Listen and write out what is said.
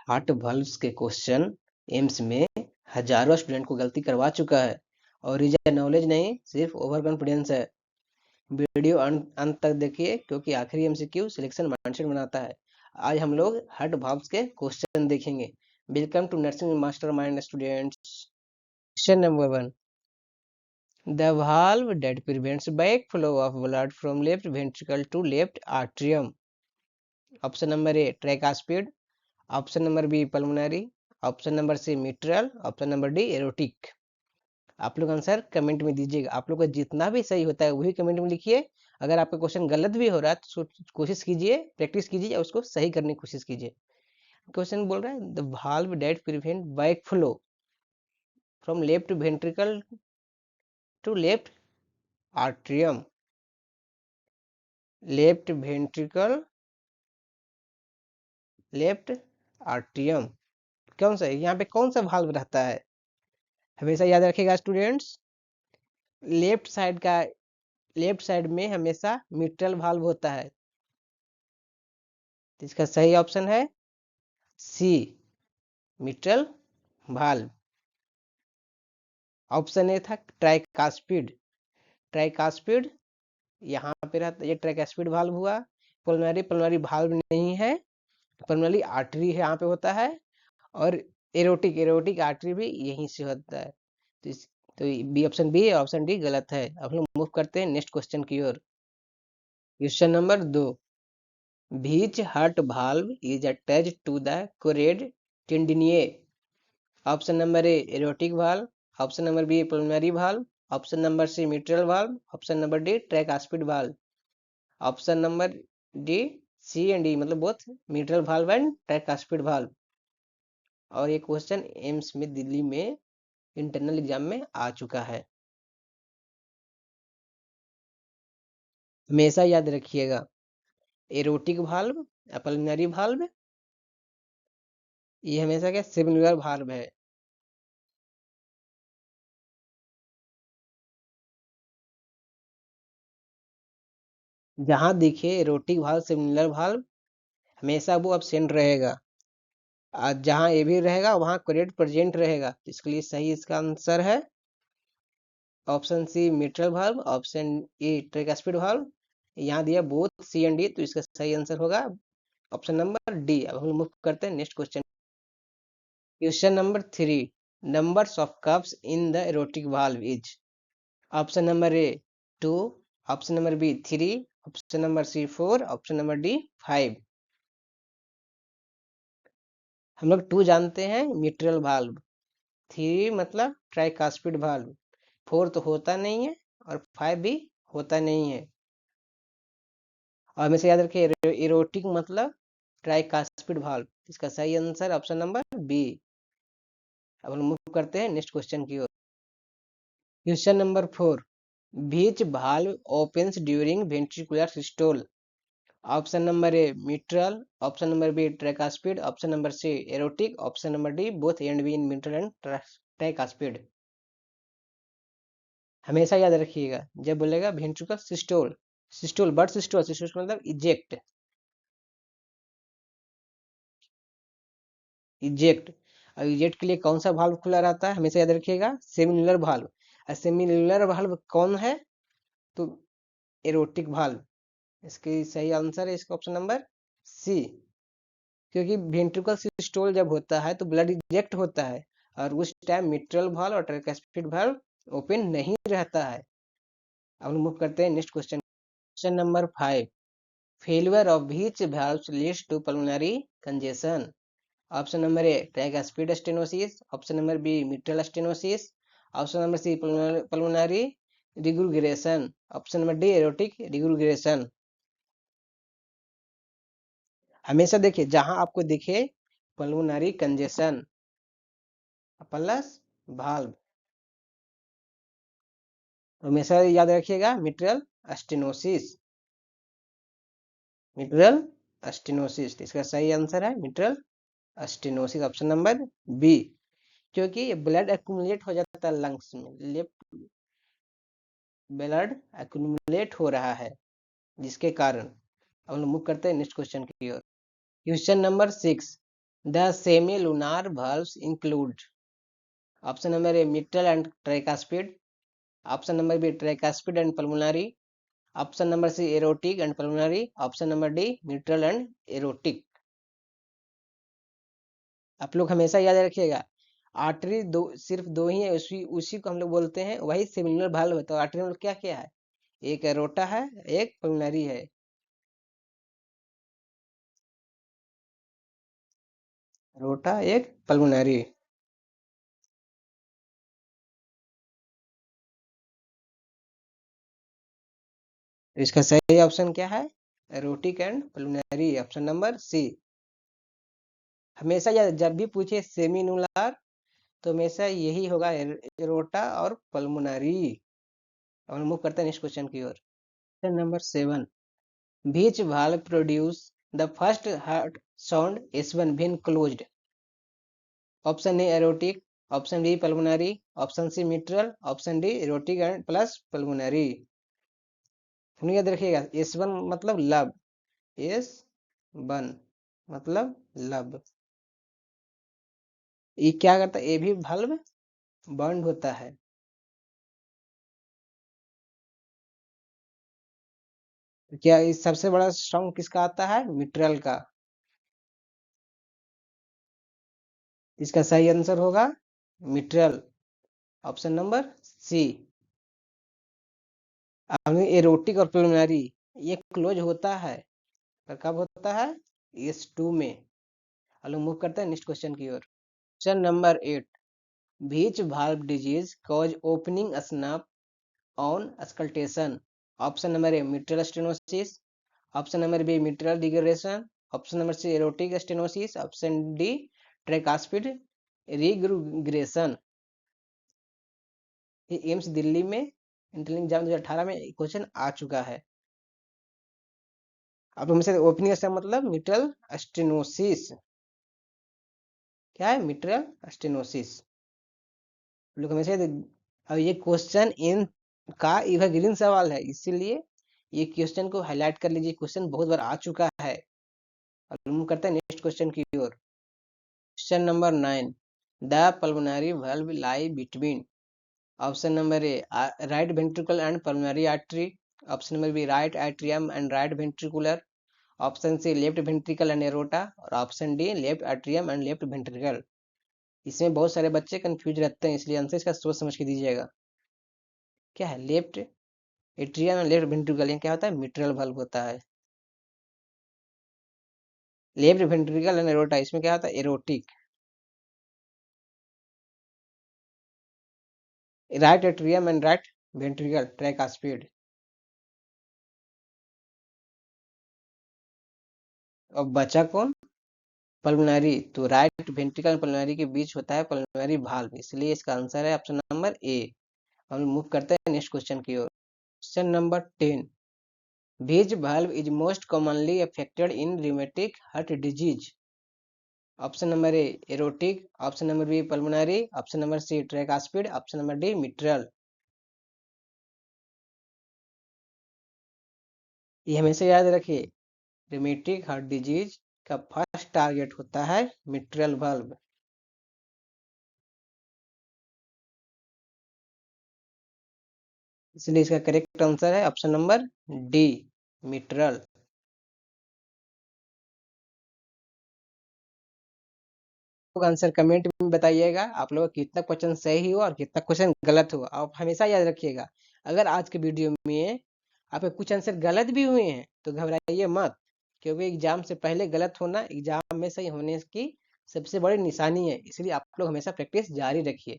Heart valves के question AIIMS में हजारों स्टूडेंट को गलती करवा चुका है और ये नॉलेज नहीं सिर्फ ओवर कॉन्फिडेंस है। वीडियो अंत तक देखिए क्योंकि आखिरी एमसीक्यू सिलेक्शन माइंडसेट बनाता है। आज हम लोग हार्ट वाल्व्स के क्वेश्चन देखेंगे। Welcome to nursing mastermind students. Question number 1, the valve that prevents backflow of blood from left ventricle to left atrium. Option number A tricuspid, option number B pulmonary, option number C mitral, option number D aortic. आप लोग answer comment में दीजिएगा। आप लोग का जितना भी सही होता है वही कमेंट में लिखिए। अगर आपका क्वेश्चन गलत भी हो रहा है तो कोशिश कीजिए, प्रैक्टिस कीजिए और उसको सही करने की कोशिश कीजिए। क्वेश्चन बोल रहा है the valve that prevent backflow from left ventricle to left atrium. Left ventricle left atrium कौन सा है? यहाँ पे कौन सा वाल्व रहता है? हमेशा याद रखिएगा स्टूडेंट्स, लेफ्ट साइड में हमेशा मिट्रल वाल्व होता है। तो इसका सही ऑप्शन है सी, मिट्रल वाल्व। ऑप्शन ए था ट्राइकास्पिड। ट्राइकास्पिड यहाँ पे रहता, ये ट्राइकास्पिड वाल्व हुआ। पल्मोनरी वाल्व नहीं है, पल्मोनरी आर्टरी है यहाँ पे होता है। और एरोटिक आर्टरी भी यहीं से होता है। तो B, option B, option D गलत है। अब हम मूव करते हैं नेक्स्ट क्वेश्चन की ओर। Question number 2, which heart valve is attached to the chordae tendineae. Option number A aortic valve, option number B pulmonary valve, option number C mitral valve, option number D tricuspid valve. Option number D, C and D मतलब both mitral valve and tricuspid valve. और ये question AIIMS में दिल्ली में internal exam में आ चुका है। हमेशा याद रखिएगा, एरोटिक वाल्व, पल्मोनरी वाल्व, ये हमेशा क्या सिमिलर वाल्व है। जहां दिखे एरोटिक वाल्व सिमिलर वाल्व हमेशा वो एब्सेंट रहेगा। जहां ये भी रहेगा वहां कोरेड प्रेजेंट रहेगा। इसके लिए सही इसका आंसर है option C mitral valve, option A tricuspid valve. यहाँ दिया बोथ सी एंड डी, तो इसका सही आंसर होगा ऑप्शन नंबर डी। अब हम मूव करते हैं next question. Question number 3, numbers of cups in the aortic valve is. Option number A 2, option number B 3, option number C 4, option number D 5। हम लोग 2 जानते हैं मिट्रल वाल्व, 3 मतलब ट्राइकास्पिड वाल्व, 4 तो होता नहीं है और 5 भी होता नहीं है। और हमेशा याद रखिए एरोटिक मतलब ट्राइकास्पिड वाल्व। इसका सही आंसर ऑप्शन नंबर बी। अब हम मूव करते हैं नेक्स्ट क्वेश्चन की ओर। Question number 4, which valve opens during ventricular systole. Option number A mitral, option number B tricuspid, option number C aortic, option number D both and B in mitral and tricuspid. हमेशा याद रखिएगा जब बोलेगा ventricular systole, systole but systole मतलब eject, eject. और eject के लिए कौन सा वाल्व खुला रहता है? हमेशा याद रखिएगा सेमिलर वाल्व। सेमिलर वाल्व कौन है? तो एरोटिक वाल्व। इसकी सही आंसर है इसका ऑप्शन नंबर सी। क्योंकि वेंट्रिकल सिस्टोल जब होता है तो ब्लड इजेक्ट होता है और उस टाइम मिट्रल वाल्व और ट्राइकास्पिड वाल्व ओपन नहीं रहता है। अब मूव करते हैं next question. Question number 5, failure of which valve leads to pulmonary congestion. Option number A tricuspid stenosis, option number B mitral stenosis, option number C pulmonary regurgitation, option number D aortic regurgitation. हमेशा देखिए जहां आपको दिखे pulmonary congestion plus valve, हमेशा याद रखिएगा mitral stenosis, mitral stenosis. इसका सही आंसर है mitral stenosis option number B. क्योंकि ब्लड एक्यूमुलेट हो जाता है लंग्स में, लेफ्ट ब्लड एक्यूमुलेट हो रहा है जिसके कारण। अब हम मूव करते हैं नेक्स्ट क्वेश्चन की ओर। Question number 6, The semi-lunar valves include option number A mitral and tricuspid, option number B tricuspid and pulmonary, option number C aortic and pulmonary, option number D mitral and aortic. आप लोग हमेशा याद रखिएगा, artery दो सिर्फ दो ही है, उसी को हम लोग बोलते हैं, वही सेमिनल भाल्व है। तो आर्टरी में क्या क्या है, एक एरोटा है, एक पल्मोनरी है। रोटा एक पल्मोनरी। इसका सही ऑप्शन क्या है, aortic and pulmonary, option number C. हमेशा याद, जब भी पूछे सेमिनुलर तो हमेशा यही होगा, एरोटा और पल्मोनरी। और मूव करते हैं नेक्स्ट क्वेश्चन की ओर। Question number 7, which valve produce the first heart sound S1 when closed? Option A aortic, option B pulmonary, option C mitral, option D aortic and plus pulmonary. हम याद रखिएगा, S1 मतलब लब, S1 मतलब लब। ये क्या करता है, ये भी valve बंद होता है। क्या इस सबसे बड़ा साउंड किसका आता है, मिट्रल का। इसका सही आंसर होगा mitral, option number C. Aortic और प्रिलिमिनरी ये क्लोज होता है, पर कब होता है, S2 में। हम लोग मूव करते हैं नेक्स्ट क्वेश्चन की ओर। Question number 8, which valve disease cause opening snuff on auscultation? Option number A mitral stenosis, option number B mitral degeneration, option number C aortic stenosis, option D tricuspid regurgitation। ये एम्स दिल्ली में interlink exam 2018 में question आ चुका है। अब हमें से opening स्टनफ मतलब mitral stenosis, क्या है मिट्रल स्टेनोसिस। लोग हमेशा अब ये क्वेश्चन इन का एवरग्रीन सवाल है, इसीलिए ये क्वेश्चन को हाईलाइट कर लीजिए, क्वेश्चन बहुत बार आ चुका है। अब मूव करते हैं नेक्स्ट क्वेश्चन की ओर। Question number 9, the pulmonary valve lie between, option number A right ventricle and pulmonary artery, option number B right atrium and right ventricular, option C left ventricle and aorta, और option D left atrium and left ventricle. इसमें बहुत सारे बच्चे confuse रहते हैं, इसलिए answer इसका सोच समझ के दीजिएगा। क्या है, left atrium and left ventricle, ये क्या होता है, मिट्रल वाल्व होता है। लेफ्ट वेंट्रिकल एंड एरोटा, इसमें क्या होता है, aortic. Right atrium and right ventricle tricuspid. और बचा कौन, पल्मोनरी। तो राइट वेंट्रिकल पल्मोनरी के बीच होता है पल्मोनरी वाल्व, इसलिए इसका आंसर है ऑप्शन नंबर ए। हम मूव करते हैं नेक्स्ट क्वेश्चन की ओर। Question number 10, which valve is most commonly affected in rheumatic heart disease? Option number A aortic, option number B pulmonary, option number C tricuspid, option number D mitral. ये हमेशा याद रखिए, rheumatic heart disease का first target होता है mitral valve. इसलिए इसका correct answer है option number D mitral. Answer comment में बताइएगा आप लोग कितना क्वेश्चन सही हुआ और कितना क्वेश्चन गलत हुआ। आप हमेशा याद रखिएगा, अगर आज के वीडियो में आपके कुछ आंसर गलत भी हुए हैं तो घबराइए मत, क्योंकि एग्जाम से पहले गलत होना एग्जाम में सही होने की सबसे बड़ी निशानी है। इसलिए आप लोग हमेशा प्रैक्टिस जारी रखिए।